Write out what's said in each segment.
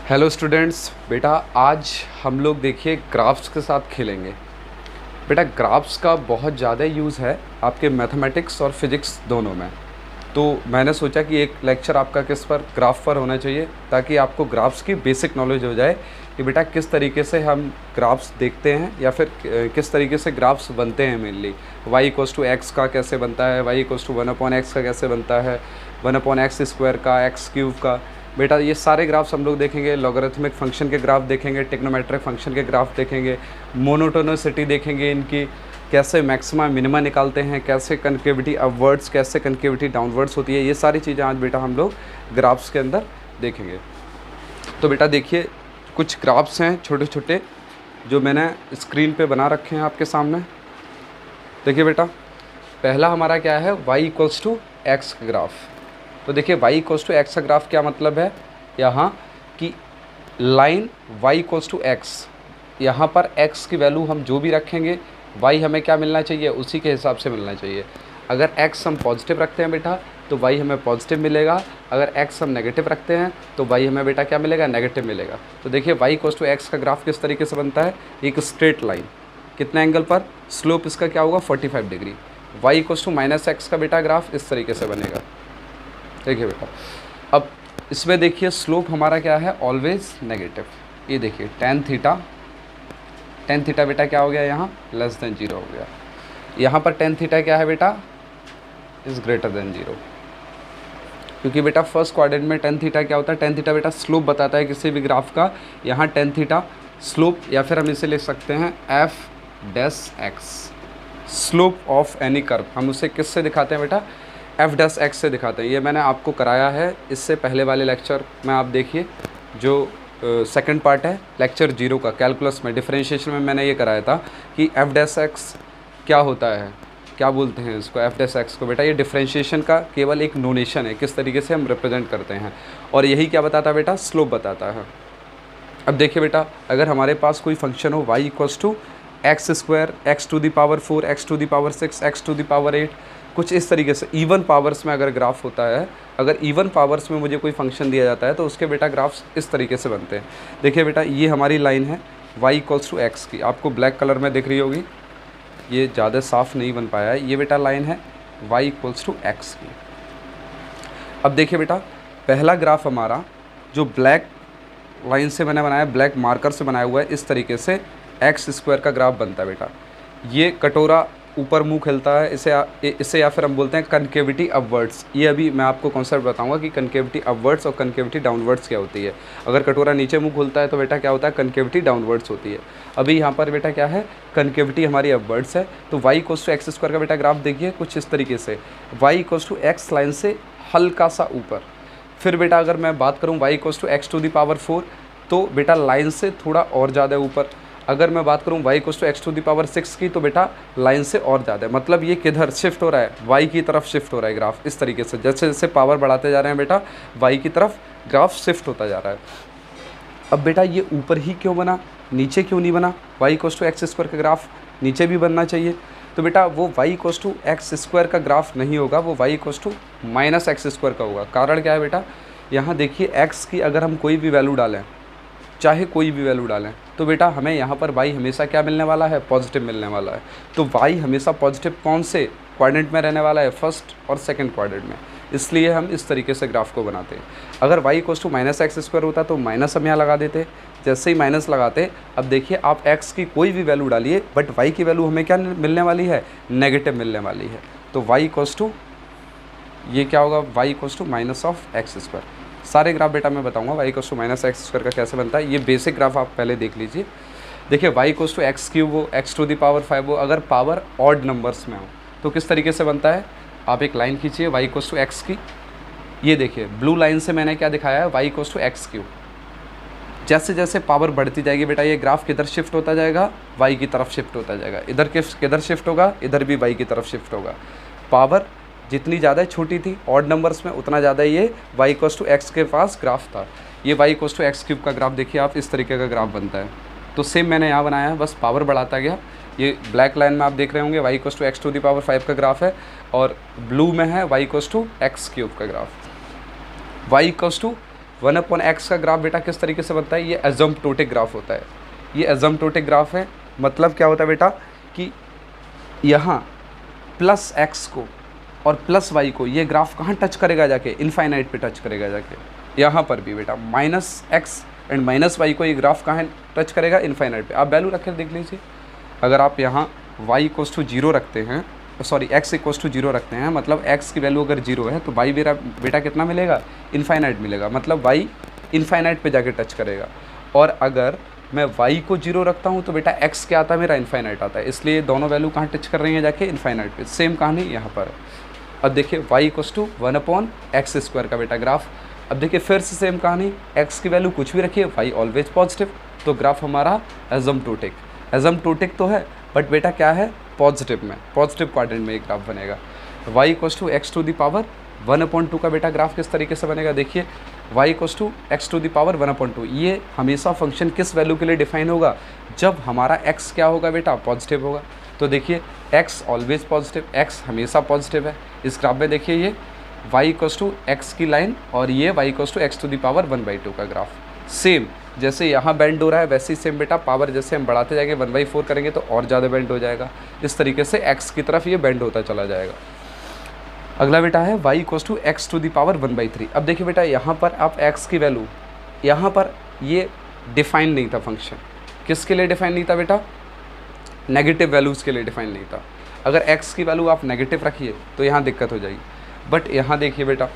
Hello students, बेटा आज हम लोग देखिए ग्राफ्स के साथ खेलेंगे। बेटा ग्राफ्स का बहुत ज़्यादा यूज़ है आपके मैथमेटिक्स और फिज़िक्स दोनों में। तो मैंने सोचा कि एक लेक्चर आपका किस पर, ग्राफ पर होना चाहिए, ताकि आपको ग्राफ्स की बेसिक नॉलेज हो जाए कि बेटा किस तरीके से हम ग्राफ्स देखते हैं या फिर किस तरीके से ग्राफ्स बनते हैं। मेनली y=x का कैसे बनता है, y=1/x का कैसे बनता है, 1/x² का, x³ का। बेटा ये सारे ग्राफ्स हम लोग देखेंगे। लॉगरिथमिक फंक्शन के ग्राफ देखेंगे, ट्रिग्नोमेट्रिक फंक्शन के ग्राफ देखेंगे, मोनोटोनिसिटी देखेंगे, इनकी कैसे मैक्सिमा मिनिमा निकालते हैं, कैसे कनकेविटी अपवर्ड्स, कैसे कनकेविटी डाउनवर्ड्स होती है। ये सारी चीज़ें आज बेटा हम लोग ग्राफ्स के अंदर देखेंगे। तो बेटा देखिए कुछ ग्राफ्स हैं छोटे छोटे जो मैंने स्क्रीन पे बना रखे हैं आपके सामने। देखिए बेटा पहला हमारा क्या है, y=x का ग्राफ। तो देखिए y=x का ग्राफ क्या मतलब है, यहाँ कि लाइन y=x, यहाँ पर x की वैल्यू हम जो भी रखेंगे y हमें क्या मिलना चाहिए, उसी के हिसाब से मिलना चाहिए। अगर x हम पॉजिटिव रखते हैं बेटा तो y हमें पॉजिटिव मिलेगा, अगर x हम नेगेटिव रखते हैं तो y हमें बेटा क्या मिलेगा, नेगेटिव मिलेगा। तो देखिए y=x का ग्राफ किस तरीके से बनता है, एक स्ट्रेट लाइन, कितने एंगल पर, स्लोप इसका क्या होगा 45 डिग्री। y=-x का बेटा ग्राफ इस तरीके से बनेगा। देखिए बेटा अब इसमें देखिए स्लोप हमारा क्या है, ऑलवेज नेगेटिव। ये देखिए tan थीटा बेटा क्या हो गया, यहाँ <0 हो गया। यहाँ पर tan थीटा क्या है बेटा, इज़ >0, क्योंकि बेटा फर्स्ट क्वाड्रेंट में tan थीटा क्या होता है, tan थीटा बेटा स्लोप बताता है किसी भी ग्राफ का। यहाँ tan थीटा स्लोप, या फिर हम इसे लिख सकते हैं f'(x), slope of any curve. हम उसे किससे दिखाते हैं बेटा, f'(x) से दिखाते हैं। ये मैंने आपको कराया है इससे पहले वाले लेक्चर में, आप देखिए जो सेकंड पार्ट है लेक्चर 0 का, कैलकुलस में डिफरेंशिएशन में मैंने ये कराया था कि f'(x) क्या होता है, क्या बोलते हैं इसको f'(x) को। बेटा ये डिफरेंशिएशन का केवल एक नोनेशन है, किस तरीके से हम रिप्रेजेंट करते हैं, और यही क्या बताता है बेटा, स्लोप बताता है। अब देखिए बेटा अगर हमारे पास कोई फंक्शन हो y=x², x⁴, x⁶, x⁴, कुछ इस तरीके से इवन पावर्स में अगर ग्राफ होता है, अगर इवन पावर्स में मुझे कोई फंक्शन दिया जाता है तो उसके बेटा ग्राफ्स इस तरीके से बनते हैं। देखिए बेटा ये हमारी लाइन है y=x की, आपको ब्लैक कलर में दिख रही होगी, ये ज़्यादा साफ नहीं बन पाया है। ये बेटा लाइन है y=x की। अब देखिए बेटा पहला ग्राफ हमारा जो ब्लैक लाइन से मैंने बनाया, ब्लैक मार्कर से बनाया हुआ है, इस तरीके से x² का ग्राफ बनता है बेटा। ये कटोरा ऊपर मुंह खिलता है, इसे या फिर हम बोलते हैं कनकेविटी अपवर्ड्स। ये अभी मैं आपको कॉन्सेप्ट बताऊंगा कि कनकेविटी अपवर्ड्स और कनकेविटी डाउनवर्ड्स क्या होती है। अगर कटोरा नीचे मुंह खुलता है तो बेटा क्या होता है, कनकेविटी डाउनवर्ड्स होती है। अभी यहाँ पर बेटा क्या है, कनकेविटी हमारी अपवर्ड्स है। तो y=x² का बेटा ग्राफ देखिए कुछ इस तरीके से, y=x लाइन से हल्का सा ऊपर। फिर बेटा अगर मैं बात करूँ y=x⁴, तो बेटा लाइन से थोड़ा और ज़्यादा ऊपर। अगर मैं बात करूँ y=x⁶ की, तो बेटा लाइन से और ज़्यादा। मतलब ये किधर शिफ्ट हो रहा है, y की तरफ शिफ्ट हो रहा है ग्राफ इस तरीके से। जैसे जैसे पावर बढ़ाते जा रहे हैं बेटा y की तरफ ग्राफ शिफ्ट होता जा रहा है। अब बेटा ये ऊपर ही क्यों बना, नीचे क्यों नहीं बना, y=x² का ग्राफ नीचे भी बनना चाहिए। तो बेटा वो y=x² का ग्राफ नहीं होगा, वो y=-x² का होगा। कारण क्या है बेटा, यहाँ देखिए x की अगर हम कोई भी वैल्यू डालें, चाहे कोई भी वैल्यू डालें, तो बेटा हमें यहाँ पर y हमेशा क्या मिलने वाला है, पॉजिटिव मिलने वाला है। तो y हमेशा पॉजिटिव कौन से क्वाड्रेंट में रहने वाला है, फर्स्ट और सेकंड क्वाड्रेंट में। इसलिए हम इस तरीके से ग्राफ को बनाते हैं। अगर y=-x² होता तो माइनस हम यहाँ लगा देते। जैसे ही माइनस लगाते, अब देखिए आप x की कोई भी वैल्यू डालिए, बट y की वैल्यू हमें क्या मिलने वाली है, नेगेटिव मिलने वाली है। तो ये क्या होगा, y=-x²। सारे ग्राफ बेटा मैं बताऊंगा y=-x² का कैसे बनता है। ये बेसिक ग्राफ आप पहले देख लीजिए। देखिए y=x³ हो, x⁵ हो, अगर पावर ऑड नंबर्स में हो तो किस तरीके से बनता है। आप एक लाइन खींचिए y=x की, ये देखिए ब्लू लाइन से मैंने क्या दिखाया है, y=x³। जैसे जैसे पावर बढ़ती जाएगी बेटा ये ग्राफ किधर शिफ्ट होता जाएगा, y की तरफ शिफ्ट होता जाएगा। इधर किधर शिफ्ट होगा, इधर भी y की तरफ शिफ्ट होगा। पावर जितनी ज़्यादा छोटी थी ऑड नंबर्स में, उतना ज़्यादा ये y=x के पास ग्राफ था। ये y=x³ का ग्राफ देखिए आप, इस तरीके का ग्राफ बनता है। तो सेम मैंने यहाँ बनाया है, बस पावर बढ़ाता गया। ये ब्लैक लाइन में आप देख रहे होंगे y=x⁵ का ग्राफ है, और ब्लू में है y=x³ का ग्राफ। 1/x का ग्राफ बेटा किस तरीके से बनता है, ये एजम्पटोटिक ग्राफ होता है। ये एजम्पटोटिक ग्राफ है, मतलब क्या होता है बेटा कि यहाँ प्लस x को और प्लस y को ये ग्राफ कहाँ टच करेगा जाके, इनफाइनाइट पे टच करेगा जाके। यहाँ पर भी बेटा -x एंड -y को ये ग्राफ कहाँ टच करेगा, इनफाइनाइट पे। आप वैल्यू रख कर देख लीजिए, अगर आप यहाँ y = 0 रखते हैं, सॉरी x = 0 रखते हैं, मतलब x की वैल्यू अगर 0 है तो y मेरा बेटा कितना मिलेगा, इनफाइनाइट मिलेगा, मतलब y इनफाइनाइट पे जाके टच करेगा। और अगर मैं y को 0 रखता हूँ तो बेटा x क्या आता है, मेरा इनफाइनाइट आता है, इसलिए दोनों वैल्यू कहाँ टच कर रही हैं जाके, इनफाइनाइट पे। सेम कहानी यहाँ पर। अब देखिए y = 1/x² का बेटा ग्राफ। अब देखिए फिर से सेम कहानी, x की वैल्यू कुछ भी रखिए, y ऑलवेज पॉजिटिव, तो ग्राफ हमारा एजम्पटोटिक तो है, बट बेटा क्या है, पॉजिटिव में, पॉजिटिव क्वाड्रेंट में एक ग्राफ बनेगा। y = x⁴ का बेटा ग्राफ किस तरीके से बनेगा, देखिए y = x⁴ ये हमेशा फंक्शन किस वैल्यू के लिए डिफाइन होगा, जब हमारा x क्या होगा बेटा, पॉजिटिव होगा। तो देखिए x ऑलवेज पॉजिटिव, x हमेशा पॉजिटिव है। इस ग्राफ में देखिए ये y = x की लाइन और ये y = x⁴ का ग्राफ। सेम जैसे यहाँ बेंड हो रहा है वैसे ही सेम बेटा पावर जैसे हम बढ़ाते जाएंगे 1/4 करेंगे तो और ज़्यादा बेंड हो जाएगा। इस तरीके से x की तरफ ये बेंड होता चला जाएगा। अगला बेटा है y = x⁴ अब देखिए बेटा यहाँ पर आप x की वैल्यू, यहाँ पर ये डिफाइन नहीं था फंक्शन, किसके लिए डिफाइन नहीं था बेटा, नेगेटिव वैल्यूज़ के लिए डिफाइन नहीं था। अगर x की वैल्यू आप नेगेटिव रखिए तो यहाँ दिक्कत हो जाएगी, बट यहाँ देखिए बेटा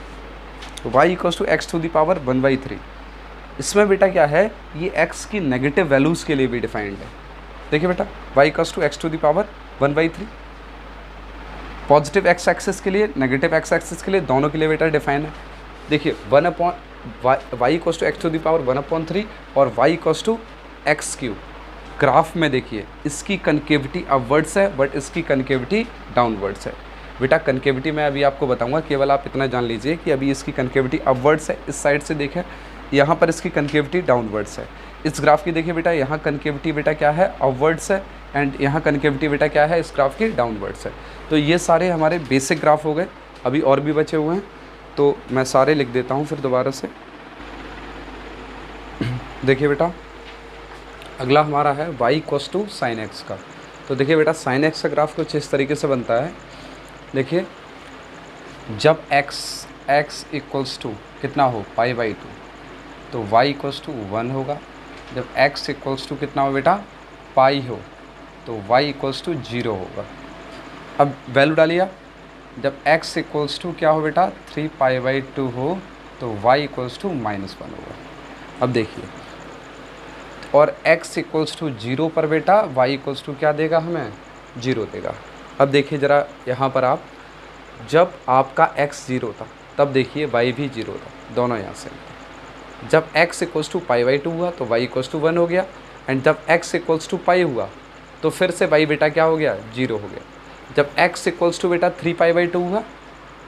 y = x⁴ इसमें बेटा क्या है, ये x की नेगेटिव वैल्यूज़ के लिए भी डिफाइंड है। देखिए बेटा y = x⁴ positive x axis के लिए, नेगेटिव x एक्सिस के लिए, दोनों के लिए बेटा डिफाइन है। देखिए y = x⁴ और y = x³ ग्राफ में देखिए इसकी कनकेविटी अपवर्ड्स है बट इसकी कनकेविटी डाउनवर्ड्स है। बेटा कनकेविटी मैं अभी आपको बताऊंगा, केवल आप इतना जान लीजिए कि अभी इसकी कनकेविटी अपवर्ड्स है, इस साइड से देखें, यहाँ पर इसकी कनकेविटी डाउनवर्ड्स है। इस ग्राफ की देखिए बेटा यहाँ कनकेविटी बेटा क्या है, अपवर्ड्स है, एंड यहाँ कनकेविटी बेटा क्या है, इस ग्राफ की डाउनवर्ड्स है। तो ये सारे हमारे बेसिक ग्राफ हो गए, अभी और भी बचे हुए हैं तो मैं सारे लिख देता हूँ फिर दोबारा से। देखिए बेटा अगला हमारा है y = sin x का। तो देखिए बेटा sin x का ग्राफ कुछ इस तरीके से बनता है। देखिए जब x = कितना हो, π/2, तो y = 1 होगा। जब x = कितना हो बेटा, पाई हो, तो y = 0 होगा। अब वैल्यू डालिए, जब x = क्या हो बेटा, 3π/2 हो, तो y = -1 होगा। अब देखिए, और x = 0 पर बेटा y = क्या देगा हमें, 0 देगा। अब देखिए ज़रा यहाँ पर आप, जब आपका x 0 था तब देखिए y भी 0 था, दोनों यहाँ से। जब x = π/2 हुआ तो y = 1 हो गया, एंड जब x = π हुआ तो फिर से y बेटा क्या हो गया, 0 हो गया। जब x = बेटा 3π/2 हुआ,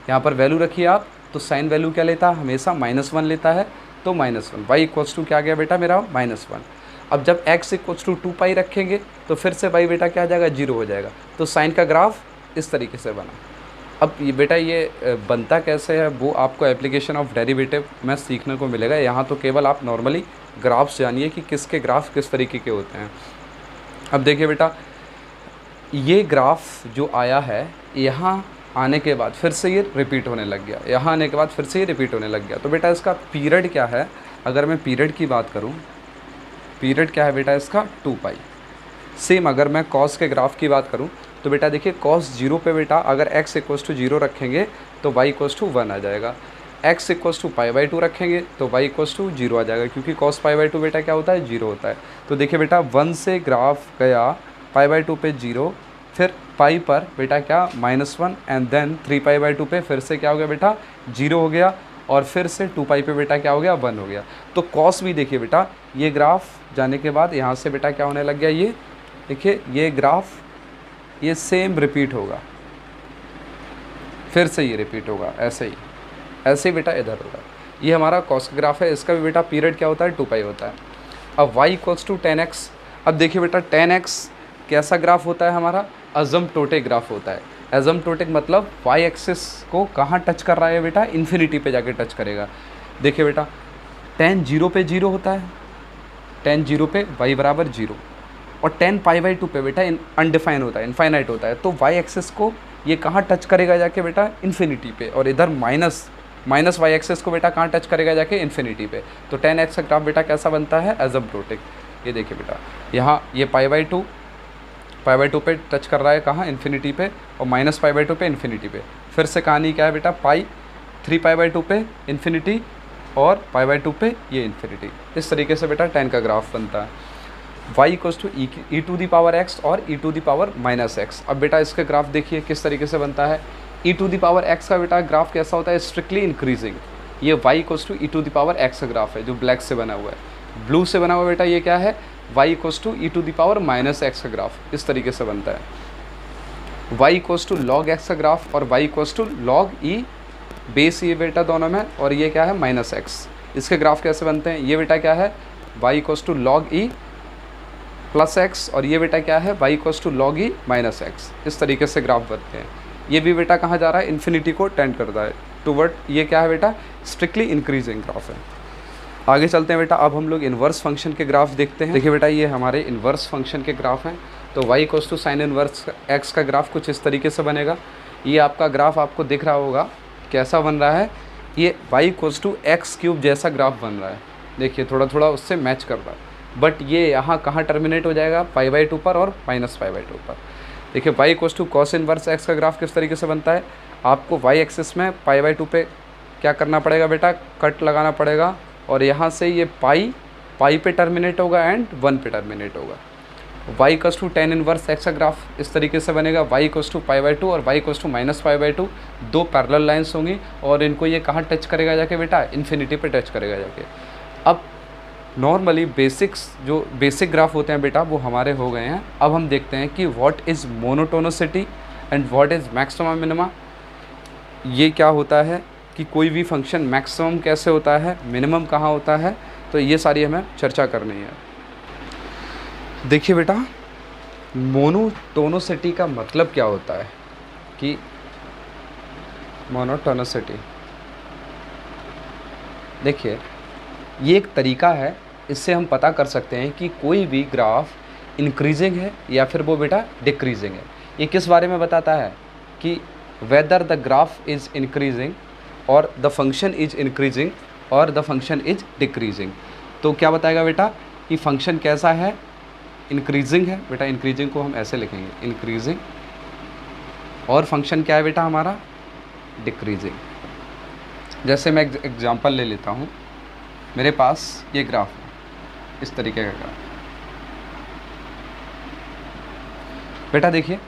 यहाँ पर वैल्यू रखिए आप, तो साइन वैल्यू क्या लेता है, हमेशा -1 लेता है, तो -1। y = क्या गया बेटा मेरा, -1। अब जब x = 2π रखेंगे तो फिर से y बेटा क्या आ जाएगा, 0 हो जाएगा। तो साइन का ग्राफ इस तरीके से बना। अब ये बेटा ये बनता कैसे है वो आपको एप्लीकेशन ऑफ डेरिवेटिव में सीखने को मिलेगा। यहाँ तो केवल आप नॉर्मली ग्राफ्स जानिए कि किसके ग्राफ किस तरीके के होते हैं। अब देखिए बेटा ये ग्राफ जो आया है, यहाँ आने के बाद फिर से ये रिपीट होने लग गया, यहाँ आने के बाद फिर से ये रिपीट होने लग गया। तो बेटा इसका पीरियड क्या है, अगर मैं पीरियड की बात करूँ, पीरियड क्या है बेटा इसका, 2π। सेम अगर मैं कॉस के ग्राफ की बात करूँ तो बेटा देखिए cos 0 पे बेटा अगर x = 0 रखेंगे तो y = 1 आ जाएगा। x = π/2 रखेंगे तो y = 0 आ जाएगा, क्योंकि cos π/2 बेटा क्या होता है, 0 होता है। तो देखिए बेटा 1 से ग्राफ गया π/2 पे 0, फिर पाई पर बेटा क्या -1, एंड देन 3π/2 पे फिर से क्या हो गया बेटा, 0 हो गया, और फिर से 2π पे बेटा क्या हो गया, 1 हो गया। तो कॉस भी देखिए बेटा ये ग्राफ जाने के बाद यहाँ से बेटा क्या होने लग गया, ये देखिए ये ग्राफ ये सेम रिपीट होगा, फिर से ये रिपीट होगा, ऐसे ही बेटा इधर होगा। ये हमारा कॉस का ग्राफ है, इसका भी बेटा पीरियड क्या होता है, 2π होता है। अब y = 10x। अब देखिए बेटा 10x कैसा ग्राफ होता है हमारा, अजम्पटोटिक ग्राफ होता है। अजम्पटोटिक मतलब y एक्सिस को कहाँ टच कर रहा है बेटा, इन्फिनिटी पे जाके टच करेगा। देखिए बेटा tan 0 पे 0 होता है, tan 0 पे y बराबर 0, और tan π/2 पे बेटा अनडिफाइन होता है, इनफाइनाइट होता है। तो y एक्सेस को ये कहाँ टच करेगा जाके बेटा, इन्फिनिटी पे, और इधर माइनस वाई एक्सेस को बेटा कहाँ टच करेगा जाके, इन्फिनिटी पे। तो tan x का ग्राफ बेटा कैसा बनता है, एजम्प्टोटिक। ये देखिए बेटा, यहाँ ये π/2 पे टच कर रहा है कहाँ, इन्फिनिटी पे, और -π/2 पे इन्फिनिटी पे। फिर से कहानी क्या है बेटा, 3π/2 पे इन्फिनिटी और π/2 पे ये इन्फिनिटी। इस तरीके से बेटा tan का ग्राफ बनता है। y equals to e to the power x और e to the power -x। अब बेटा इसके ग्राफ देखिए किस तरीके से बनता है। e to the power x का बेटा ग्राफ कैसा होता है, स्ट्रिक्टली इंक्रीजिंग। ये y equals to e to the power x का ग्राफ है जो ब्लैक से बना हुआ है। ब्लू से बना हुआ बेटा ये क्या है, y equals to e to the power -x का ग्राफ इस तरीके से बनता है। y equals to log x का ग्राफ और y equals to log e, base ये बेटा दोनों में, और ये क्या है -x। इसके ग्राफ कैसे बनते हैं, ये बेटा क्या है y equals to log e plus x, और ये बेटा क्या है y equals to log e -x। इस तरीके से ग्राफ बनते हैं। ये भी बेटा कहाँ जा रहा है, इन्फिनिटी को टेंड करता है टूवर्ड, ये क्या है बेटा, स्ट्रिक्टली इंक्रीजिंग ग्राफ है। आगे चलते हैं बेटा, अब हम लोग इन्वर्स फंक्शन के ग्राफ देखते हैं। देखिए बेटा ये हमारे इन्वर्स फंक्शन के ग्राफ हैं। तो y equals to sine inverse x का ग्राफ कुछ इस तरीके से बनेगा। ये आपका ग्राफ आपको दिख रहा होगा कैसा बन रहा है, ये y इक्वल्स टू x³ जैसा ग्राफ बन रहा है। देखिए थोड़ा थोड़ा उससे मैच कर रहा है, बट ये यहाँ कहाँ टर्मिनेट हो जाएगा, π/2 पर और -π/2 पर। देखिए y equals to cos inverse x का ग्राफ किस तरीके से बनता है। आपको y एक्सिस में π/2 पे क्या करना पड़ेगा बेटा, कट लगाना पड़ेगा, और यहाँ से ये पाई पे टर्मिनेट होगा एंड 1 पे टर्मिनेट होगा। y equals to tan inverse x का ग्राफ इस तरीके से बनेगा। y इक्वल्स टू π/2 और y इक्वल्स टू -π/2 दो पैरेलल लाइंस होंगी, और इनको ये कहाँ टच करेगा जाके बेटा, इन्फिनिटी पे टच करेगा जाके। अब नॉर्मली बेसिक ग्राफ होते हैं बेटा वो हमारे हो गए हैं। अब हम देखते हैं कि what is monotonicity and what is maxima minima. ये क्या होता है कि कोई भी फंक्शन मैक्सिमम कैसे होता है, मिनिमम कहाँ होता है, तो ये सारी हमें चर्चा करनी है। देखिए बेटा मोनोटोनिसिटी का मतलब क्या होता है कि मोनोटोनिसिटी, देखिए ये एक तरीका है, इससे हम पता कर सकते हैं कि कोई भी ग्राफ इंक्रीजिंग है या फिर वो बेटा डिक्रीजिंग है। ये किस बारे में बताता है कि whether the graph is increasing और द फंक्शन इज इंक्रीजिंग और द फंक्शन इज डिक्रीजिंग। तो क्या बताएगा बेटा कि फंक्शन कैसा है, इंक्रीजिंग है। बेटा इंक्रीजिंग को हम ऐसे लिखेंगे, इंक्रीजिंग, और फंक्शन क्या है बेटा हमारा, डिक्रीजिंग। जैसे मैं एग्जांपल ले लेता हूँ, मेरे पास ये ग्राफ है, इस तरीके का ग्राफ। बेटा देखिए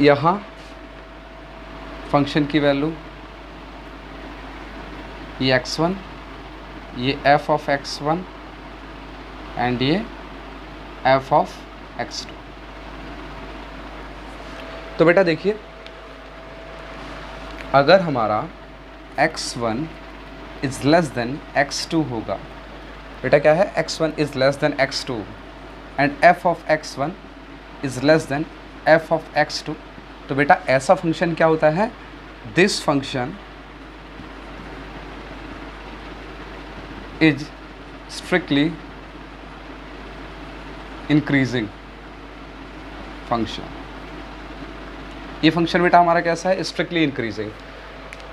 यहाँ फंक्शन की वैल्यू ये x1, ये f ऑफ x1 एंड ये f ऑफ x2। तो बेटा देखिए अगर हमारा x1 is less than x2 होगा, बेटा क्या है, x1 is less than x2 and f of x1 is less then f of x2, तो बेटा ऐसा फंक्शन क्या होता है, this function is strictly increasing function. ये फंक्शन बेटा हमारा कैसा है, स्ट्रिक्टली इंक्रीजिंग।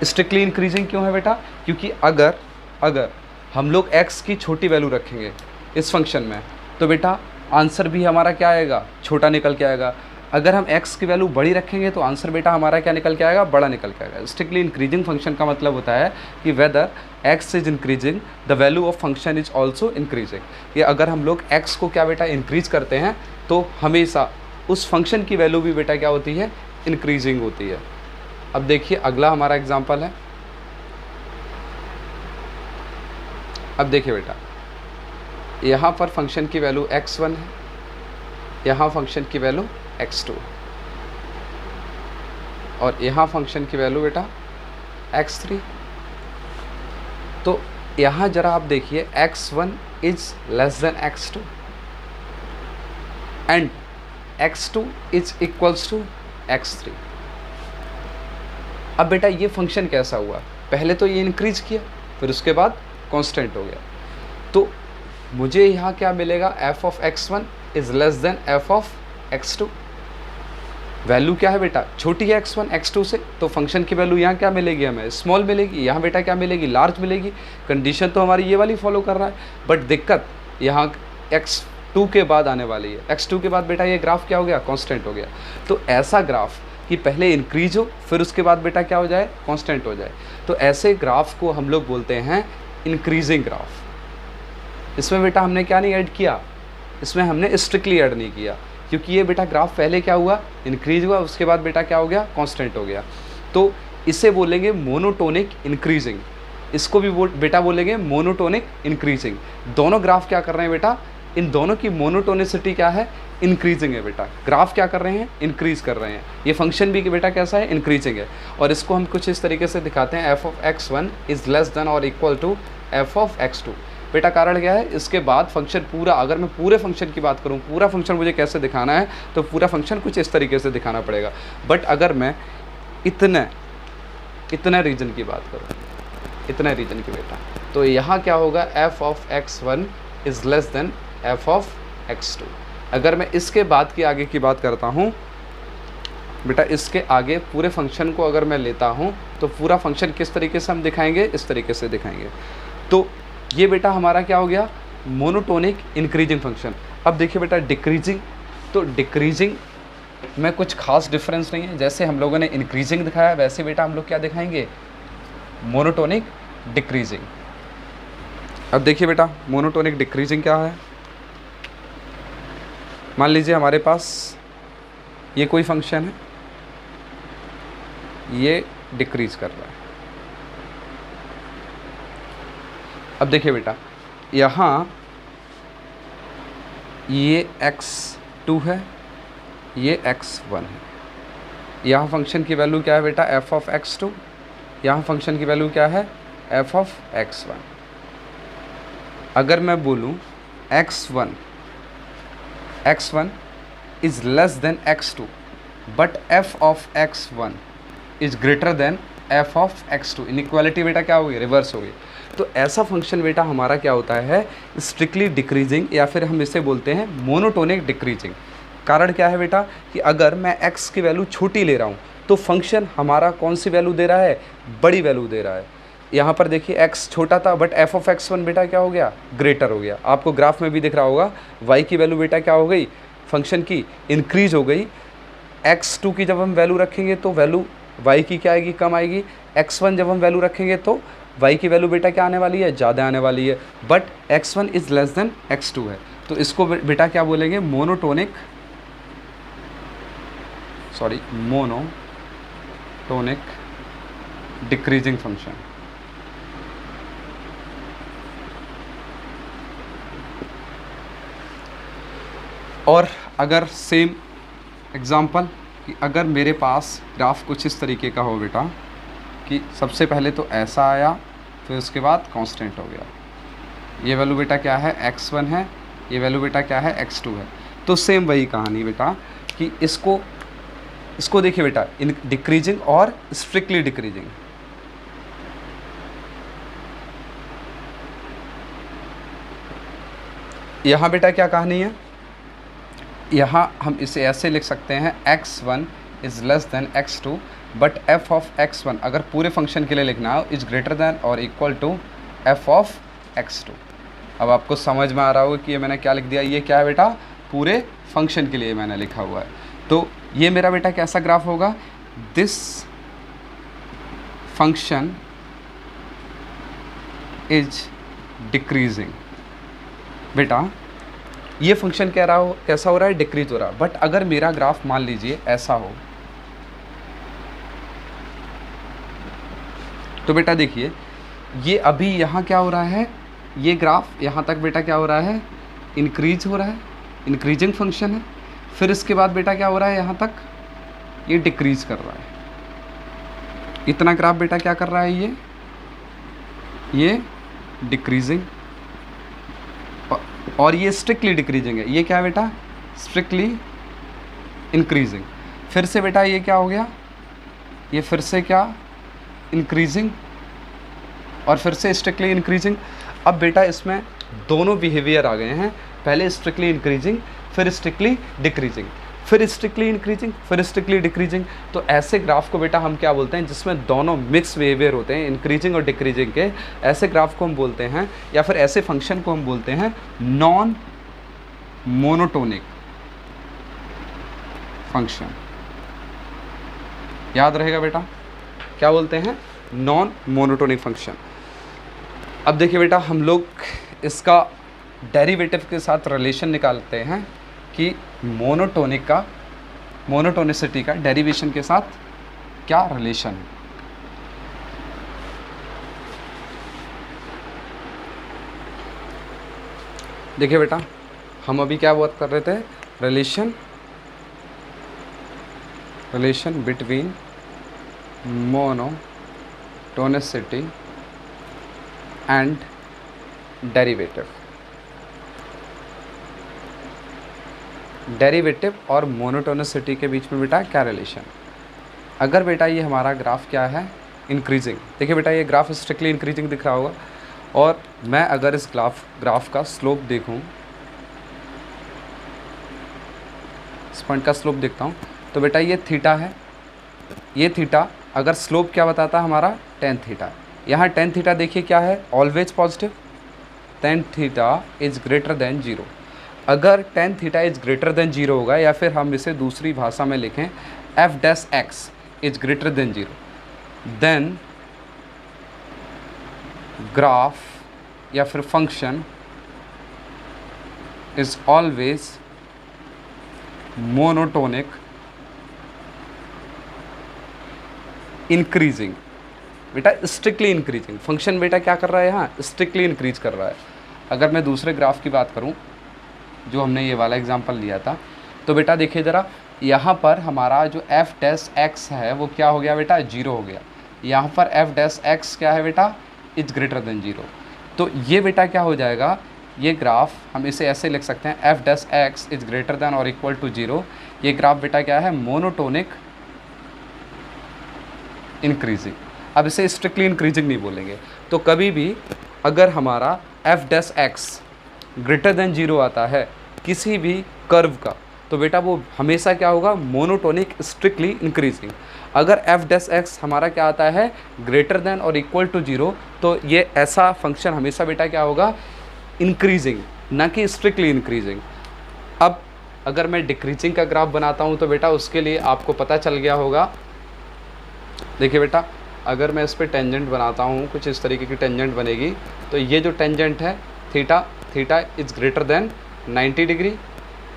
स्ट्रिक्टली इंक्रीजिंग क्यों है बेटा, क्योंकि अगर हम लोग x की छोटी वैल्यू रखेंगे इस फंक्शन में, तो बेटा आंसर भी हमारा क्या आएगा, छोटा निकल के आएगा। अगर हम x की वैल्यू बड़ी रखेंगे तो आंसर बेटा हमारा क्या निकल के आएगा, बड़ा निकल के आएगा। स्ट्रिक्टली इंक्रीजिंग फंक्शन का मतलब होता है कि whether x is increasing the value of function is also increasing. ये अगर हम लोग x को क्या बेटा इंक्रीज करते हैं तो हमेशा उस फंक्शन की वैल्यू भी बेटा क्या होती है, इंक्रीजिंग होती है। अब देखिए अगला हमारा एग्जाम्पल है। अब देखिए बेटा यहाँ पर फंक्शन की वैल्यू x1 है, यहाँ फंक्शन की वैल्यू x2, और यहाँ फंक्शन की वैल्यू बेटा x3। तो यहाँ जरा आप देखिए x1 is less than x2 and x2 is equals to x3। अब बेटा ये फंक्शन कैसा हुआ, पहले तो ये इंक्रीज किया, फिर उसके बाद कांस्टेंट हो गया। तो मुझे यहाँ क्या मिलेगा, F of x1 is less then F of x2। Value क्या है बेटा, छोटी है x1 x2 से, तो फंक्शन की वैल्यू यहाँ क्या मिलेगी, हमें स्मॉल मिलेगी। यहाँ बेटा क्या मिलेगी, लार्ज मिलेगी। कंडीशन तो हमारी ये वाली फॉलो कर रहा है, बट दिक्कत यहाँ x2 के बाद आने वाली है। x2 के बाद बेटा ये ग्राफ क्या हो गया, कांस्टेंट हो गया। तो ऐसा ग्राफ कि पहले इंक्रीज हो फिर उसके बाद बेटा क्या हो जाए, कांस्टेंट हो जाए, तो ऐसे ग्राफ को हम लोग बोलते हैं इंक्रीजिंग ग्राफ। इसमें बेटा हमने क्या नहीं ऐड किया, इसमें हमने स्ट्रिक्टली ऐड नहीं किया, क्योंकि ये बेटा ग्राफ पहले क्या हुआ, इंक्रीज हुआ, उसके बाद बेटा क्या हो गया, कांस्टेंट हो गया। तो इसे बोलेंगे मोनोटोनिक इंक्रीजिंग, इसको भी बेटा बोलेंगे मोनोटोनिक इंक्रीजिंग। दोनों ग्राफ क्या कर रहे हैं बेटा, इन दोनों की मोनोटोनिसिटी क्या है, इंक्रीजिंग है बेटा। ग्राफ क्या कर रहे हैं, इंक्रीज कर रहे हैं। ये फंक्शन भी कि बेटा कैसा है, इंक्रीजिंग है। और इसको हम कुछ इस तरीके से दिखाते हैं, f of x1 is less than और equal to f of x2। बेटा कारण क्या है, इसके बाद फंक्शन पूरा, अगर मैं पूरे फंक्शन की बात करूं, पूरा फंक्शन मुझे कैसे दिखाना है, तो पूरा फंक्शन कुछ इस तरीके से दिखाना पड़ेगा। बट अगर मैं इतने रीजन की बात करूं, इतने रीजन की बेटा, तो यहाँ क्या होगा, F of x1 is less then F of x2। अगर मैं इसके बाद की आगे की बात करता हूँ बेटा, इसके आगे पूरे फंक्शन को अगर मैं लेता हूँ, तो पूरा फंक्शन किस तरीके से हम दिखाएंगे, इस तरीके से दिखाएंगे। तो ये बेटा हमारा क्या हो गया, मोनोटोनिक इंक्रीजिंग फंक्शन। अब देखिए बेटा डिक्रीजिंग, तो डिक्रीजिंग में कुछ खास डिफरेंस नहीं है। जैसे हम लोगों ने इंक्रीजिंग दिखाया, वैसे बेटा हम लोग क्या दिखाएंगे, मोनोटोनिक डिक्रीजिंग। अब देखिए बेटा मोनोटोनिक डिक्रीजिंग क्या है। मान लीजिए हमारे पास ये कोई फंक्शन है, ये डिक्रीज कर रहा है। अब देखिए बेटा यहाँ ये x2 है, ये x1 है। यहाँ फंक्शन की वैल्यू क्या है बेटा, f ऑफ x2। यहाँ फंक्शन की वैल्यू क्या है, f ऑफ x1। अगर मैं बोलूँ x1 is less than x2 but f of x1 is greater then f of x2, inequality बेटा क्या होगी, रिवर्स होगी। तो ऐसा फंक्शन बेटा हमारा क्या होता है, स्ट्रिक्टली डिक्रीजिंग, या फिर हम इसे बोलते हैं मोनोटोनिक डिक्रीजिंग। कारण क्या है बेटा कि अगर मैं x की वैल्यू छोटी ले रहा हूँ, तो फंक्शन हमारा कौन सी वैल्यू दे रहा है, बड़ी वैल्यू दे रहा है। यहाँ पर देखिए x छोटा था, बट f ऑफ x1 बेटा क्या हो गया, ग्रेटर हो गया। आपको ग्राफ में भी दिख रहा होगा, y की वैल्यू बेटा क्या हो गई, फंक्शन की इंक्रीज हो गई। x2 की जब हम वैल्यू रखेंगे तो वैल्यू y की क्या आएगी, कम आएगी। x1 जब हम वैल्यू रखेंगे तो y की वैल्यू बेटा क्या आने वाली है, ज़्यादा आने वाली है। But x1 is less than x2 है, तो इसको बेटा क्या बोलेंगे, मोनोटोनिक डिक्रीजिंग फंक्शन। और अगर सेम एग्जांपल कि अगर मेरे पास ग्राफ कुछ इस तरीके का हो बेटा, कि सबसे पहले तो ऐसा आया, फिर उसके बाद कांस्टेंट हो गया। ये वैल्यू बेटा क्या है, x1 है, ये वैल्यू बेटा क्या है, x2 है। तो सेम वही कहानी बेटा कि इसको देखिए बेटा, इन डिक्रीजिंग और स्ट्रिक्टली डिक्रीजिंग। यहाँ बेटा क्या कहानी है, यहाँ हम इसे ऐसे लिख सकते हैं, x1 is less than x2 but f of x1, अगर पूरे फंक्शन के लिए लिखना हो, इज़ ग्रेटर देन और equal to f of x2। अब आपको समझ में आ रहा होगा कि ये मैंने क्या लिख दिया, ये क्या है बेटा, पूरे फंक्शन के लिए मैंने लिखा हुआ है। तो ये मेरा बेटा कैसा ग्राफ होगा, दिस फंक्शन इज डिक्रीजिंग। बेटा ये फंक्शन कह रहा हो कैसा हो रहा है, डिक्रीज हो रहा है। बट अगर मेरा ग्राफ मान लीजिए ऐसा हो, तो बेटा देखिए ये अभी यहाँ क्या हो रहा है, ये ग्राफ यहाँ तक बेटा क्या हो रहा है, इंक्रीज हो रहा है, इंक्रीजिंग फंक्शन है। फिर इसके बाद बेटा क्या हो रहा है, यहाँ तक ये डिक्रीज कर रहा है। इतना ग्राफ बेटा क्या कर रहा है, ये डिक्रीजिंग, और ये स्ट्रिक्टली डिक्रीजिंग है। ये क्या है बेटा, स्ट्रिक्टली इंक्रीजिंग। फिर से बेटा ये क्या हो गया, ये फिर से क्या, इंक्रीजिंग, और फिर से स्ट्रिक्टली इंक्रीजिंग। अब बेटा इसमें दोनों बिहेवियर आ गए हैं, पहले स्ट्रिक्टली इंक्रीजिंग, फिर स्ट्रिक्टली डिक्रीजिंग, फिर स्ट्रिक्टली इंक्रीजिंग, फिर स्ट्रिक्टली डिक्रीजिंग। तो ऐसे ग्राफ को बेटा हम क्या बोलते हैं, जिसमें दोनों मिक्स बिहेवियर होते हैं, इंक्रीजिंग और डिक्रीजिंग के, ऐसे ग्राफ को हम बोलते हैं, या फिर ऐसे फंक्शन को हम बोलते हैं नॉन मोनोटोनिक फंक्शन। याद रहेगा बेटा, क्या बोलते हैं, नॉन मोनोटोनिक फंक्शन। अब देखिए बेटा, हम लोग इसका डेरिवेटिव के साथ रिलेशन निकालते हैं कि मोनोटोनिसिटी का डेरिवेशन के साथ क्या रिलेशन है। देखिए बेटा, हम अभी क्या बात कर रहे थे, relation between monotonicity and derivative और मोनोटोनिसिटी के बीच में बेटा क्या रिलेशन। अगर बेटा ये हमारा ग्राफ क्या है, इंक्रीजिंग, देखिए बेटा ये ग्राफ स्ट्रिक्टली इंक्रीजिंग दिख रहा होगा, और मैं अगर इस ग्राफ का स्लोप देखूं, इस पॉइंट का स्लोप देखता हूं, तो बेटा ये थीटा है, ये थीटा, अगर स्लोप क्या बताता है हमारा, टेन थीटा। यहाँ टेन थीटा देखिए क्या है, always positive, tan theta is greater than zero. अगर tan theta is greater than zero होगा, या फिर हम इसे दूसरी भाषा में लिखें, F dash X is greater than zero, then graph या फिर function is always monotonic increasing. बेटा स्ट्रिक्टली इंक्रीजिंग फंक्शन बेटा क्या कर रहा है, यहाँ स्ट्रिक्टली इंक्रीज कर रहा है। अगर मैं दूसरे ग्राफ की बात करूँ, जो हमने ये वाला एग्जांपल लिया था, तो बेटा देखिए ज़रा, यहाँ पर हमारा जो एफ डैश एक्स है वो क्या हो गया बेटा, जीरो हो गया। यहाँ पर एफ डैश एक्स क्या है बेटा, इज ग्रेटर देन जीरो। तो ये बेटा क्या हो जाएगा, ये ग्राफ हम इसे ऐसे लिख सकते हैं, F dash X is greater than और इक्वल टू जीरो। ये ग्राफ बेटा क्या है, मोनोटोनिक इंक्रीजिंग। अब इसे स्ट्रिक्टली इंक्रीजिंग नहीं बोलेंगे। तो कभी भी अगर हमारा F dash x greater than zero आता है किसी भी कर्व का, तो बेटा वो हमेशा क्या होगा, मोनोटोनिक स्ट्रिक्टली इंक्रीजिंग। अगर एफ डैश एक्स हमारा क्या आता है, ग्रेटर देन और इक्वल टू जीरो, तो ये ऐसा फंक्शन हमेशा बेटा क्या होगा, इंक्रीजिंग, ना कि स्ट्रिक्टली इंक्रीजिंग। अब अगर मैं डिक्रीजिंग का ग्राफ बनाता हूँ, तो बेटा उसके लिए आपको पता चल गया होगा। देखिए बेटा, अगर मैं इस पर टेंजेंट बनाता हूँ, कुछ इस तरीके की टेंजेंट बनेगी, तो ये जो टेंजेंट है theta is greater then 90 degree.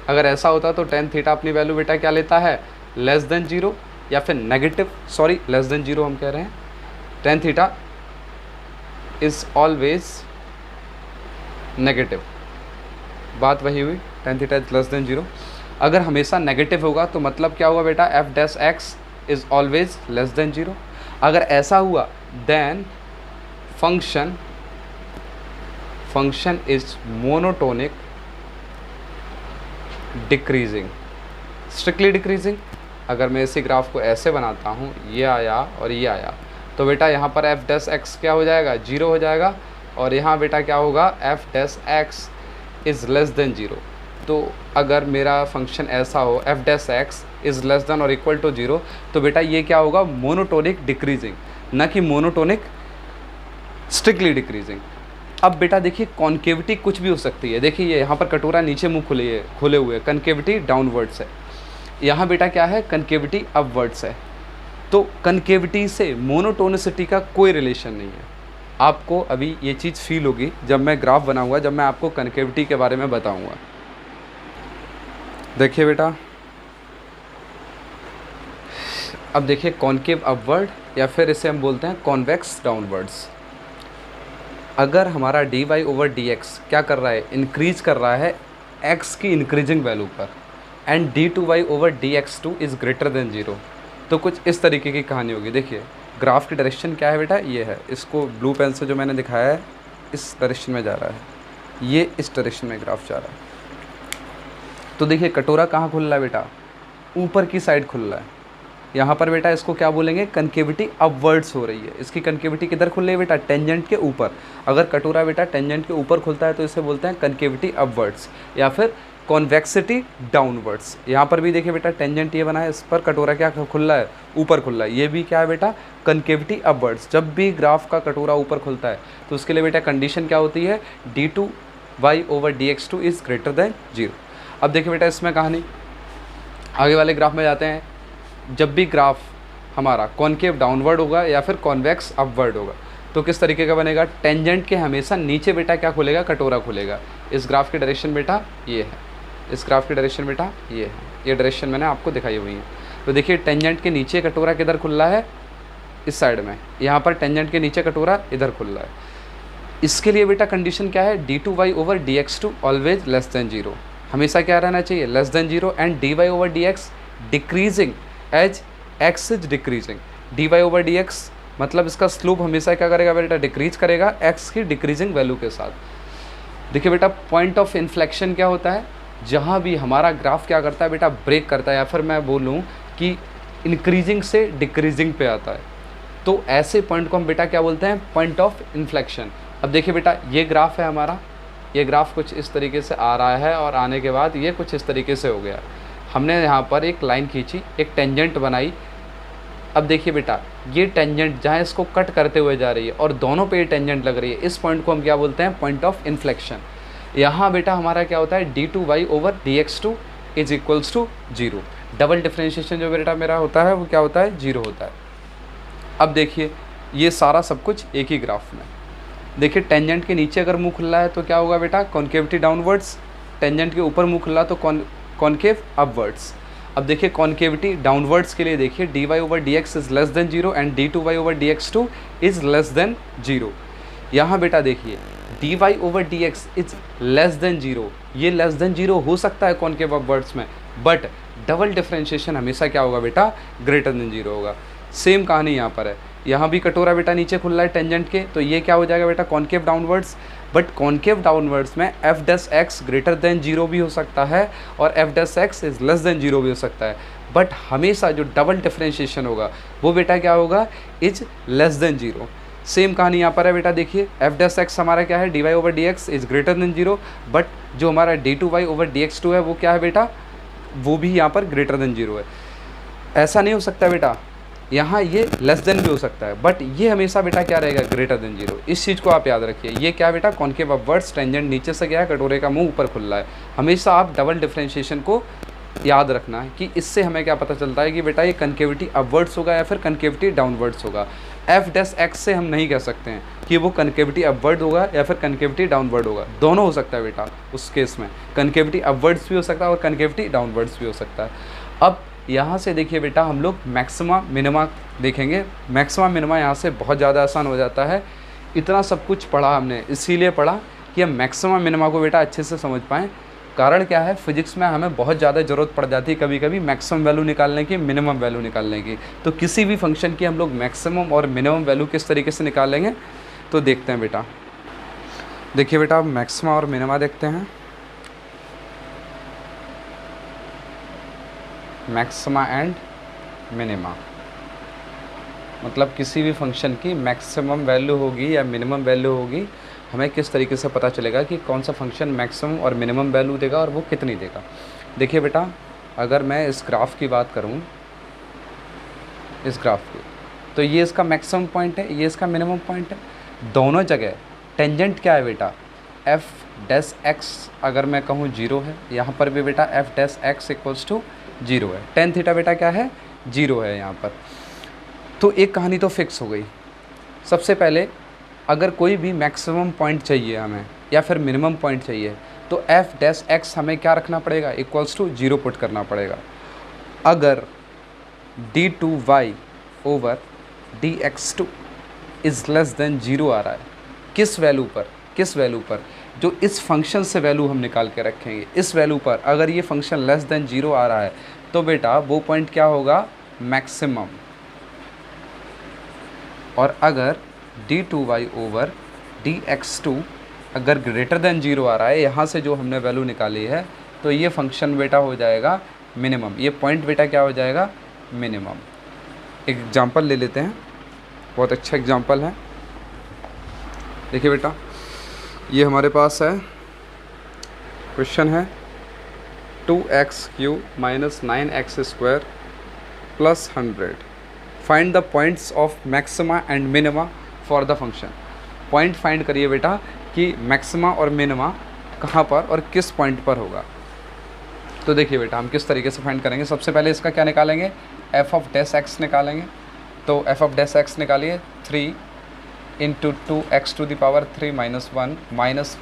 अगर ऐसा होता तो टेन थीटा अपनी वैल्यू बेटा क्या लेता है, लेस देन जीरो, या फिर negative, sorry less than zero हम कह रहे हैं, tan theta is always negative. बात वही हुई, tan theta is less than zero. अगर हमेशा नेगेटिव होगा तो मतलब क्या हुआ बेटा, F dash X is always less than zero. अगर ऐसा हुआ then function is monotonic decreasing, strictly decreasing. अगर मैं इसी ग्राफ को ऐसे बनाता हूँ, ये आया और ये आया, तो बेटा यहाँ पर एफ डैश एक्स क्या हो जाएगा, जीरो हो जाएगा, और यहाँ बेटा क्या होगा, F dash x is less than zero. तो अगर मेरा फंक्शन ऐसा हो, F dash x is less than और इक्वल टू जीरो, तो बेटा ये क्या होगा, मोनोटोनिक डिक्रीजिंग, ना कि मोनोटोनिक स्ट्रिक्टली डिक्रीजिंग। अब बेटा देखिए, कॉन्केविटी कुछ भी हो सकती है। देखिए ये यहाँ पर कटोरा नीचे मुंह खुले हुए, कनकेविटी डाउनवर्ड्स है। यहाँ बेटा क्या है, कनकेविटी अपवर्ड्स है। तो कनकेविटी से मोनोटोनिसिटी का कोई रिलेशन नहीं है। आपको अभी ये चीज़ फील होगी जब मैं ग्राफ बनाऊंगा, जब मैं आपको कनकेविटी के बारे में बताऊंगा। देखिए बेटा, अब देखिए कॉन्केव अपवर्ड, या फिर इसे हम बोलते हैं कॉन्वेक्स डाउनवर्ड्स। अगर हमारा D Y over D X क्या कर रहा है, इंक्रीज कर रहा है एक्स की इंक्रीजिंग वैल्यू पर, and D two Y over D X two is greater than zero, तो कुछ इस तरीके की कहानी होगी। देखिए ग्राफ की डायरेक्शन क्या है बेटा, ये है, इसको ब्लू पेन से जो मैंने दिखाया है इस डायरेक्शन में जा रहा है, ये इस डायरेक्शन में ग्राफ जा रहा है। तो देखिए कटोरा कहाँ खुल रहा है बेटा, ऊपर की साइड खुल रहा है, यहाँ पर बेटा इसको क्या बोलेंगे, कनकेविटी अपवर्ड्स हो रही है। इसकी कनकेविटी किधर खुल रही है बेटा, टेंजेंट के ऊपर। अगर कटोरा बेटा टेंजेंट के ऊपर खुलता है तो इसे बोलते हैं कनकेविटी अपवर्ड्स या फिर कॉन्वेक्सिटी डाउनवर्ड्स। यहाँ पर भी देखिए बेटा टेंजेंट ये बना है, इस पर कटोरा क्या खुल रहा है, ऊपर खुल रहा है। ये भी क्या है बेटा, कनकेविटी अपवर्ड्स। जब भी ग्राफ का कटोरा ऊपर खुलता है तो उसके लिए बेटा कंडीशन क्या होती है, d2y/dx2 इज़ ग्रेटर देन 0। अब देखिए बेटा इसमें कहानी, आगे वाले ग्राफ में जाते हैं। जब भी ग्राफ हमारा कॉनकेव डाउनवर्ड होगा या फिर कॉन्वेक्स अपवर्ड होगा तो किस तरीके का बनेगा, टेंजेंट के हमेशा नीचे बेटा क्या खुलेगा, कटोरा खुलेगा। इस ग्राफ की डायरेक्शन बेटा ये है, इस ग्राफ की डायरेक्शन बेटा ये है, ये डायरेक्शन मैंने आपको दिखाई हुई है। तो देखिए टेंजेंट के नीचे कटोरा किधर खुल रहा है, इस साइड में। यहाँ पर टेंजेंट के नीचे कटोरा इधर खुल रहा है। इसके लिए बेटा कंडीशन क्या है, d2y/dx2 ऑलवेज लेस देन 0, हमेशा क्या रहना चाहिए, less than 0। And dy/dx decreasing as x is decreasing. dy/dx मतलब इसका स्लोप हमेशा क्या करेगा बेटा, डिक्रीज करेगा x की डिक्रीजिंग वैल्यू के साथ। देखिए बेटा पॉइंट ऑफ इन्फ्लेक्शन क्या होता है, जहाँ भी हमारा ग्राफ क्या करता है बेटा, ब्रेक करता है, या फिर मैं बोलूँ कि इंक्रीजिंग से डिक्रीजिंग पे आता है, तो ऐसे पॉइंट को हम बेटा क्या बोलते हैं, पॉइंट ऑफ इन्फ्लेक्शन। अब देखिए बेटा ये ग्राफ है हमारा, ये ग्राफ कुछ इस तरीके से आ रहा है और आने के बाद ये कुछ इस तरीके से हो गया। हमने यहाँ पर एक लाइन खींची, एक टेंजेंट बनाई। अब देखिए बेटा ये टेंजेंट जहाँ इसको कट करते हुए जा रही है और दोनों पे ये टेंजेंट लग रही है, इस पॉइंट को हम क्या बोलते हैं, पॉइंट ऑफ इन्फ्लेक्शन। यहाँ बेटा हमारा क्या होता है, d2y/dx2 is equals to 0। Double differentiation जो बेटा मेरा होता है वो क्या होता है, 0 होता है। अब देखिए ये सारा सब कुछ एक ही ग्राफ में। देखिए टेंजेंट के नीचे अगर मुँह खुला है तो क्या होगा बेटा, कॉन्केविटी डाउनवर्ड्स। टेंजेंट के ऊपर मुँह खुला तो कॉन्केव अपवर्ड्स। अब देखिए कॉन्केविटी डाउनवर्ड्स के लिए देखिए dy/dx is less than 0 and d2y/dx2 is less than 0। यहाँ बेटा देखिए dy/dx इज़ लेस देन 0, ये लेस देन 0 हो सकता है कॉन्केव अपवर्ड्स में, बट डबल डिफ्रेंशिएशन हमेशा क्या होगा बेटा, ग्रेटर देन 0 होगा। सेम कहानी यहाँ पर है, यहाँ भी कटोरा बेटा नीचे खुल रहा है टेंजेंट के, तो ये क्या हो जाएगा बेटा, concave downwards. But concave downwards में f'(x) ग्रेटर देन 0 भी हो सकता है और f'(x) इज़ लेस देन 0 भी हो सकता है। बट हमेशा जो डबल डिफ्रेंशिएशन होगा वो बेटा क्या होगा, इज लेस देन 0। सेम कहानी यहाँ पर है बेटा, देखिए f'(x) हमारा क्या है, dy/dx is greater then 0, but जो हमारा d2y/dx2 है वो क्या है बेटा, वो भी यहाँ पर ग्रेटर देन 0 है। ऐसा नहीं हो सकता बेटा, यहाँ ये लेस देन भी हो सकता है, बट ये हमेशा बेटा क्या रहेगा, ग्रेटर देन 0। इस चीज़ को आप याद रखिए। ये क्या बेटा, कॉन्केव अपवर्ड्स, टेंजेंट नीचे से गया है, कटोरे का मुंह ऊपर खुल रहा है। हमेशा आप डबल डिफ्रेंशिएशन को याद रखना है कि इससे हमें क्या पता चलता है कि बेटा ये कनकेविटी अपवर्ड्स होगा या फिर कनकेविटी डाउनवर्ड्स होगा। f'(x) से हम नहीं कह सकते हैं कि वो कनकेविटी अपवर्ड होगा या फिर कनकेविटी डाउनवर्ड होगा, दोनों हो सकता है बेटा। उस केस में कनकेविटी अपवर्ड्स भी हो सकता है और कनकेविटी डाउनवर्ड्स भी हो सकता है। अब यहाँ से देखिए बेटा हम लोग मैक्सिमा मिनिमा देखेंगे। मैक्सिमा मिनिमा यहाँ से बहुत ज़्यादा आसान हो जाता है। इतना सब कुछ पढ़ा हमने, इसीलिए पढ़ा कि हम मैक्सिमा मिनिमा को बेटा अच्छे से समझ पाएँ। कारण क्या है, फिजिक्स में हमें बहुत ज़्यादा ज़रूरत पड़ जाती है कभी कभी मैक्सिमम वैल्यू निकालने की, मिनिमम वैल्यू निकालने की। तो किसी भी फंक्शन की हम लोग मैक्सिमम और मिनिमम वैल्यू किस तरीके से निकालेंगे तो देखते हैं बेटा। देखिए बेटा मैक्सिमा और मिनिमा देखते हैं। मैक्सिमा एंड मिनिमा मतलब किसी भी फंक्शन की मैक्सिमम वैल्यू होगी या मिनिमम वैल्यू होगी, हमें किस तरीके से पता चलेगा कि कौन सा फंक्शन मैक्सिमम और मिनिमम वैल्यू देगा और वो कितनी देगा। देखिए बेटा अगर मैं इस ग्राफ की बात करूं, इस ग्राफ की, तो ये इसका मैक्सिमम पॉइंट है, ये इसका मिनिमम पॉइंट है। दोनों जगह टेंजेंट क्या है बेटा, f'(x) अगर मैं कहूँ 0 है, यहाँ पर भी बेटा f'(x) इक्वल्स टू 0 है। tan थीटा बेटा क्या है, 0 है यहाँ पर। तो एक कहानी तो फिक्स हो गई। सबसे पहले अगर कोई भी मैक्सिमम पॉइंट चाहिए हमें या फिर मिनिमम पॉइंट चाहिए तो f'(x) हमें क्या रखना पड़ेगा, इक्वल्स टू 0 पुट करना पड़ेगा। अगर d2y/dx2 इज़ लेस देन 0 आ रहा है, किस वैल्यू पर, किस वैल्यू पर, जो इस फंक्शन से वैल्यू हम निकाल के रखेंगे, इस वैल्यू पर अगर ये फंक्शन लेस देन 0 आ रहा है तो बेटा वो पॉइंट क्या होगा, मैक्सिमम। और अगर d2y/dx2 अगर ग्रेटर देन 0 आ रहा है, यहाँ से जो हमने वैल्यू निकाली है, तो ये फंक्शन बेटा हो जाएगा मिनिमम। ये पॉइंट बेटा क्या हो जाएगा, मिनिमम। एग्जांपल ले लेते हैं, बहुत अच्छा एग्जांपल है। देखिए बेटा, ये हमारे पास है क्वेश्चन है 2x³ - 9x² + 100 find the points of maxima and minima for the function. Point find करिए बेटा कि मैक्सिमा और मिनिमा कहाँ पर और किस पॉइंट पर होगा। तो देखिए बेटा, हम किस तरीके से फाइंड करेंगे। सबसे पहले इसका क्या निकालेंगे, f(x) निकालेंगे। तो f(x) निकालिए 3 × 2x³ - 1 माइनस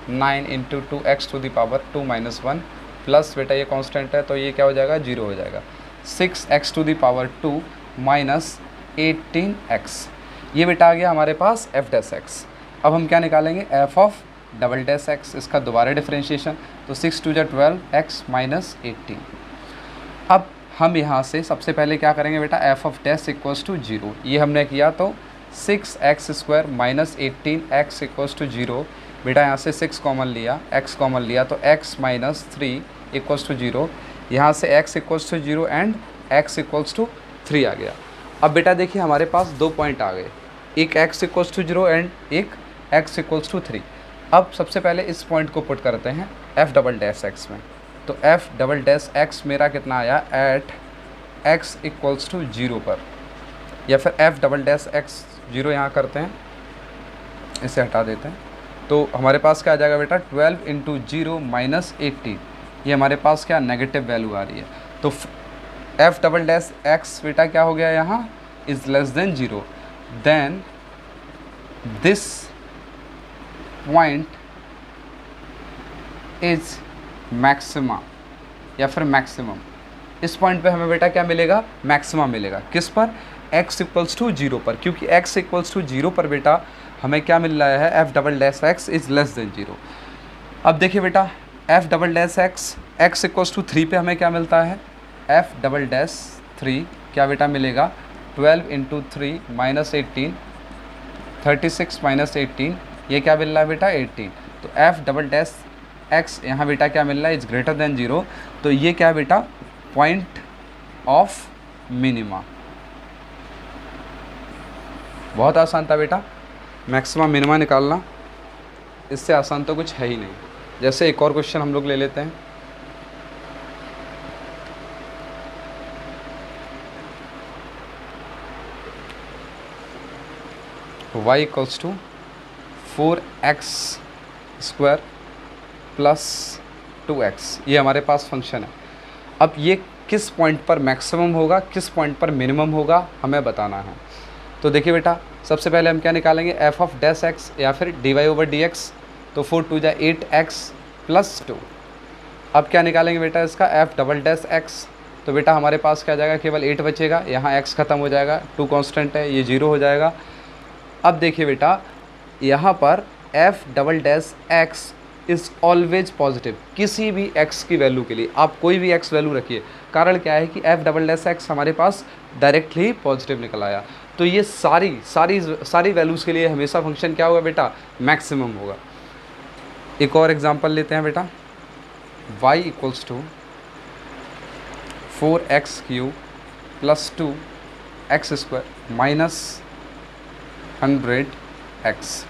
9 × 2x² - 1 प्लस बेटा ये कांस्टेंट है तो ये क्या हो जाएगा, 0 हो जाएगा। 6x² माइनस 18x, ये बेटा आ गया हमारे पास f(x). अब हम क्या निकालेंगे, f(x), इसका दोबारा डिफरेंशिएशन। तो 6 × 2 = 12x माइनस 18। अब हम यहाँ से सबसे पहले क्या करेंगे बेटा, f(x) = 0, ये हमने किया। तो 6x² माइनस 18x = 0। बेटा यहाँ से 6 कॉमन लिया, x कॉमन लिया, तो x माइनस 3 = 0। यहाँ से x = 0 एंड x = 3 आ गया। अब बेटा देखिए हमारे पास दो पॉइंट आ गए, एक x = 0 एंड एक x = 3। अब सबसे पहले इस पॉइंट को पुट करते हैं f(x) में। तो f(x) मेरा कितना आया, एट x = 0 पर, या फिर f(x) 0 यहाँ करते हैं, इसे हटा देते हैं। तो हमारे पास क्या आ जाएगा बेटा, 12 × 0 - 18, ये हमारे पास क्या नेगेटिव वैल्यू आ रही है। तो f(x) बेटा क्या हो गया यहाँ, is less than 0, then this point is maxima या फिर मैक्सिमम। इस पॉइंट पे हमें बेटा क्या मिलेगा, मैक्सिमा मिलेगा। किस पर, x = 0 पर, क्योंकि x = 0 पर बेटा हमें क्या मिल रहा है, f(x) इज़ लेस देन 0। अब देखिए बेटा f(x) x = 3 पे हमें क्या मिलता है, f(3) क्या बेटा मिलेगा, 12 × 3 - 18, 36 - 18, ये क्या मिल रहा है बेटा, 18। तो f(x) यहाँ बेटा क्या मिल रहा है, इज़ ग्रेटर देन 0। तो ये क्या है बेटा, पॉइंट ऑफ मिनिमा। बहुत आसान था बेटा मैक्सिमा मिनिमा निकालना, इससे आसान तो कुछ है ही नहीं। जैसे एक और क्वेश्चन हम लोग ले लेते हैं। y = 4x² + 2x, ये हमारे पास फंक्शन है। अब ये किस पॉइंट पर मैक्सिमम होगा, किस पॉइंट पर मिनिमम होगा, हमें बताना है। तो देखिए बेटा सबसे पहले हम क्या निकालेंगे, f(x) या फिर dy/dx। तो 4 × 2 = 8x + 2। अब क्या निकालेंगे बेटा इसका, f(x). तो बेटा हमारे पास क्या जाएगा, केवल 8 बचेगा, यहाँ x ख़त्म हो जाएगा, 2 कांस्टेंट है, ये 0 हो जाएगा। अब देखिए बेटा यहाँ पर f(x) इज़ ऑलवेज पॉजिटिव, किसी भी x की वैल्यू के लिए आप कोई भी x वैल्यू रखिए। कारण क्या है कि f(x) हमारे पास डायरेक्टली पॉजिटिव निकल आया। तो ये सारी वैल्यूज़ के लिए हमेशा फंक्शन क्या होगा बेटा, मैक्सिमम होगा। एक और एग्जांपल लेते हैं बेटा, y = 4x³ + 2x² - 100x।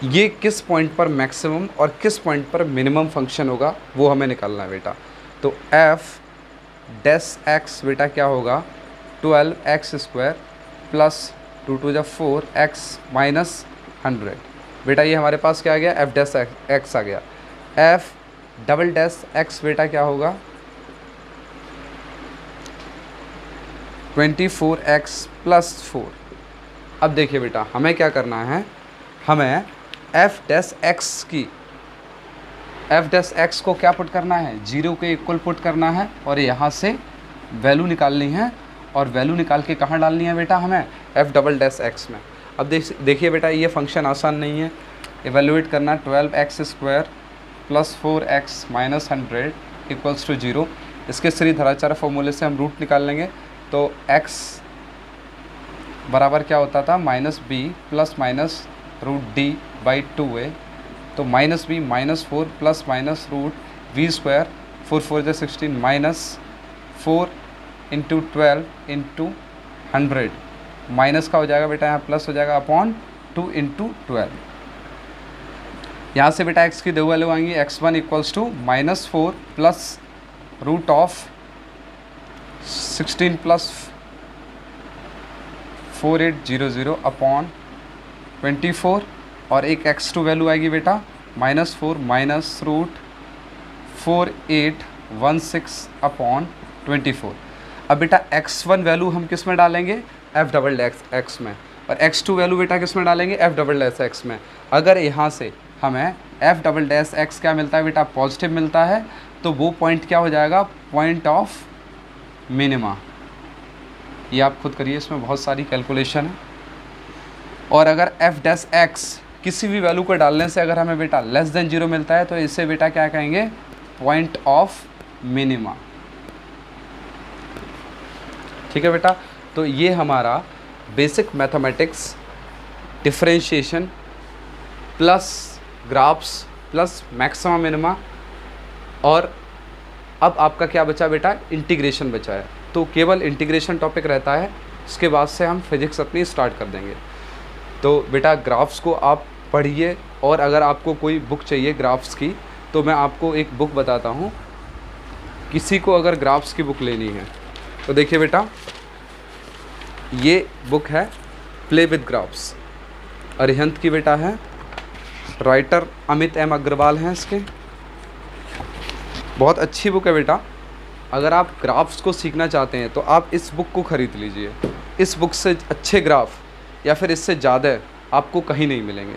ये किस पॉइंट पर मैक्सिमम और किस पॉइंट पर मिनिमम फंक्शन होगा वो हमें निकालना है बेटा। तो f(x) बेटा क्या होगा, 12x² + 2 × 2 = 4x - 100। बेटा ये हमारे पास क्या आ गया, f(x) आ गया। f(x) बेटा क्या होगा, 24x + 4। अब देखिए बेटा हमें क्या करना है, हमें f(x) को क्या पुट करना है, 0 के इक्वल पुट करना है और यहाँ से वैल्यू निकालनी है। और वैल्यू निकाल के कहाँ डालनी है बेटा, हमें f(x) में। अब देखिए बेटा ये फंक्शन आसान नहीं है, इवेलुएट करना। 12x² + 4x - 100 = 0। इसके श्रीधराचार्य फॉर्मूले से हम रूट निकाल लेंगे। तो x बराबर क्या होता था, -b ± √d/2a। तो -b -4 ± √v², 4 × 4 = 16 -4 into 12 into 100, minus का हो जाएगा बेटा यहाँ प्लस हो जाएगा अपॉन 2 इंटू 12। यहाँ से बेटा x की दो वैल्यू आएंगी, x1 equals to -4 plus root of 16 plus 4800 upon 24, और एक x2 वैल्यू आएगी बेटा -4 माइनस रूट 4816 अपॉन 24। अब बेटा x1 वैल्यू हम किस में डालेंगे, f∬x में, और x2 वैल्यू बेटा किस में डालेंगे, f∬x में। अगर यहाँ से हमें f∬x क्या मिलता है बेटा, पॉजिटिव मिलता है, तो वो पॉइंट क्या हो जाएगा, पॉइंट ऑफ मिनिमा। ये आप खुद करिए, इसमें बहुत सारी कैलकुलेशन है। और अगर f∬x किसी भी वैल्यू को डालने से अगर हमें बेटा लेस देन 0 मिलता है, तो इसे बेटा क्या कहेंगे, पॉइंट ऑफ मिनिमा। ठीक है बेटा, तो ये हमारा basic mathematics differentiation plus graphs plus maxima minima, और अब आपका क्या बचा बेटा, इंटीग्रेशन बचा है। तो केवल इंटीग्रेशन टॉपिक रहता है, उसके बाद से हम फिजिक्स अपनी स्टार्ट कर देंगे। तो बेटा ग्राफ्स को आप पढ़िए, और अगर आपको कोई बुक चाहिए ग्राफ्स की, तो मैं आपको एक बुक बताता हूँ। किसी को अगर ग्राफ्स की बुक लेनी है तो देखिए बेटा, ये बुक है प्ले विद ग्राफ्स, अरिहंत की बेटा है, राइटर अमित एम अग्रवाल हैं इसके। बहुत अच्छी बुक है बेटा। अगर आप ग्राफ्स को सीखना चाहते हैं तो आप इस बुक को ख़रीद लीजिए। इस बुक से अच्छे ग्राफ या फिर इससे ज़्यादा आपको कहीं नहीं मिलेंगे।